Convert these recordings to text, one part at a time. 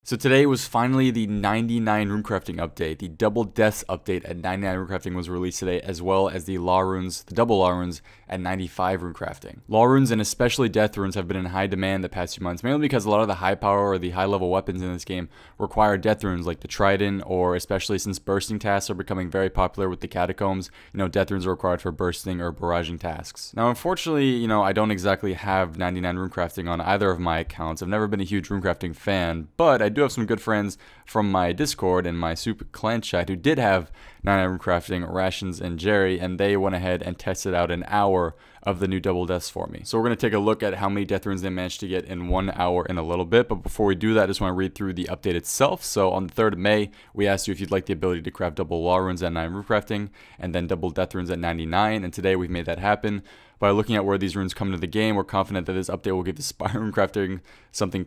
So today was finally the 99 Runecrafting update. The double deaths update at 99 Runecrafting was released today, as well as the law runes, the double law runes at 95 Runecrafting. Law runes and especially death runes have been in high demand the past few months, mainly because a lot of the high power or the high level weapons in this game require death runes like the Trident, or especially since bursting tasks are becoming very popular with the catacombs, death runes are required for bursting or barraging tasks. Now unfortunately, I don't exactly have 99 Runecrafting on either of my accounts. I've never been a huge Runecrafting fan, but I do have some good friends from my Discord and my Soup clan chat who did have 99 Runecrafting, Rations, and Jerry, and they went ahead and tested out an hour of the new double deaths for me. So we're going to take a look at how many death runes they managed to get in 1 hour in a little bit, but before we do that, I just want to read through the update itself. So on the 3rd of May, we asked you if you'd like the ability to craft double law runes at 9 Runecrafting, and then double death runes at 99, and today we've made that happen. By looking at where these runes come into the game, we're confident that this update will give the Spire Runecrafting something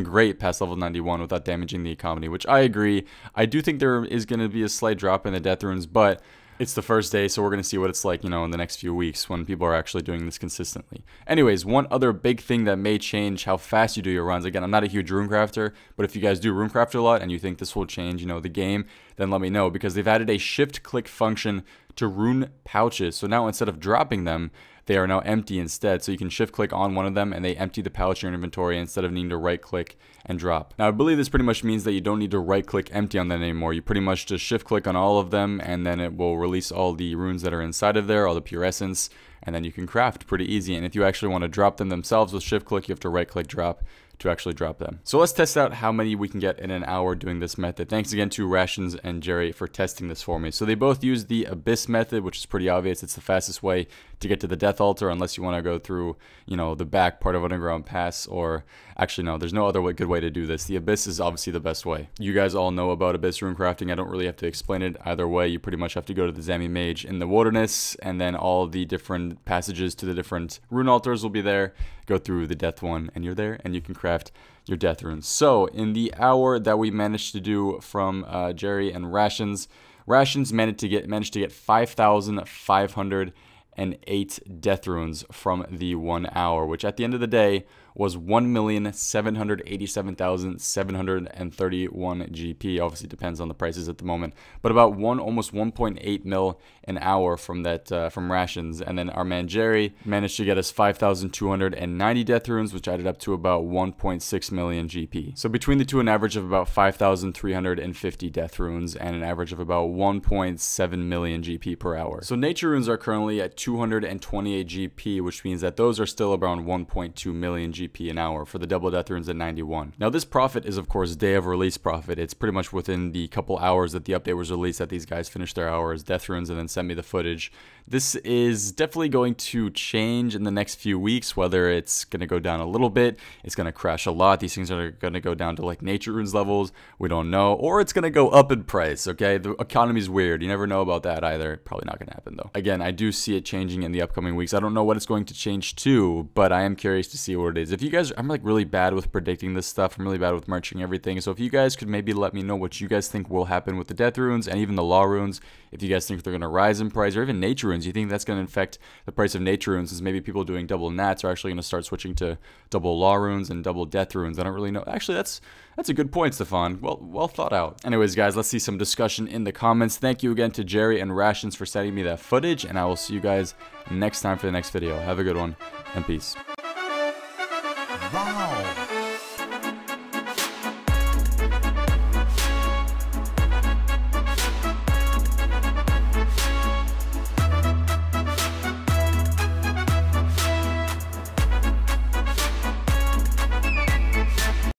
great past level 91 without damaging the economy, which I agree. I do think there is going to be a slight drop in the death runes, but it's the first day, so we're going to see what it's like, in the next few weeks when people are actually doing this consistently. Anyways, one other big thing that may change how fast you do your runs. Again, I'm not a huge runecrafter, but if you guys do runecraft a lot and you think this will change, the game, then let me know, because they've added a shift-click function to rune pouches. So now instead of dropping them, they are now empty instead. So you can shift click on one of them and they empty the pouch in your inventory instead of needing to right click and drop. Now I believe this pretty much means that you don't need to right click empty on that anymore. You pretty much just shift click on all of them and then it will release all the runes that are inside of there, all the pure essence, and then you can craft pretty easy. And if you actually want to drop them themselves with shift click, you have to right click drop to actually drop them. So let's test out how many we can get in an hour doing this method. Thanks again to Rations and Jerry for testing this for me. So they both use the Abyss method, which is pretty obvious. It's the fastest way to get to the Death Altar, unless you want to go through, the back part of Underground Pass, or actually no, there's no other good way to do this. The Abyss is obviously the best way. You guys all know about Abyss Runecrafting. I don't really have to explain it either way. You pretty much have to go to the Zami Mage in the wilderness, and then all the different passages to the different rune altars will be there. Go through the death one and you're there, and you can craft your death runes. So in the hour that we managed to do from Jerry and Rations managed to get 5,508 death runes from the 1 hour, which at the end of the day was 1,787,731 GP. Obviously depends on the prices at the moment, but about almost 1.8 mil an hour from that from Rations. And then our man Jerry managed to get us 5,290 death runes, which added up to about 1.6 million GP. So between the two, an average of about 5,350 death runes and an average of about 1.7 million GP per hour. So nature runes are currently at 228 GP, which means that those are still around 1.2 million GP an hour for the double death runes at 91. Now this profit is of course day of release profit. It's pretty much within the couple hours that the update was released that these guys finished their hours death runes and then sent me the footage. This is definitely going to change in the next few weeks, whether it's going to go down a little bit, it's going to crash a lot, these things are going to go down to like nature runes levels, we don't know, or it's going to go up in price, okay? The economy's weird, you never know about that either. Probably not going to happen though. Again, I do see it changing in the upcoming weeks. I don't know what it's going to change to, but I am curious to see what it is. If you guys, I'm like really bad with predicting this stuff, I'm really bad with merching everything, so if you guys could maybe let me know what you guys think will happen with the death runes and even the law runes, if you guys think they're going to rise in price, or even nature runes, you think that's going to affect the price of nature runes, since maybe people doing double nats are actually going to start switching to double law runes and double death runes. I don't really know. Actually, that's a good point, Stefan. Well thought out. Anyways, guys, let's see some discussion in the comments. Thank you again to Jerry and Rations for sending me that footage, and I will see you guys next time for the next video. Have a good one, and peace. Wow.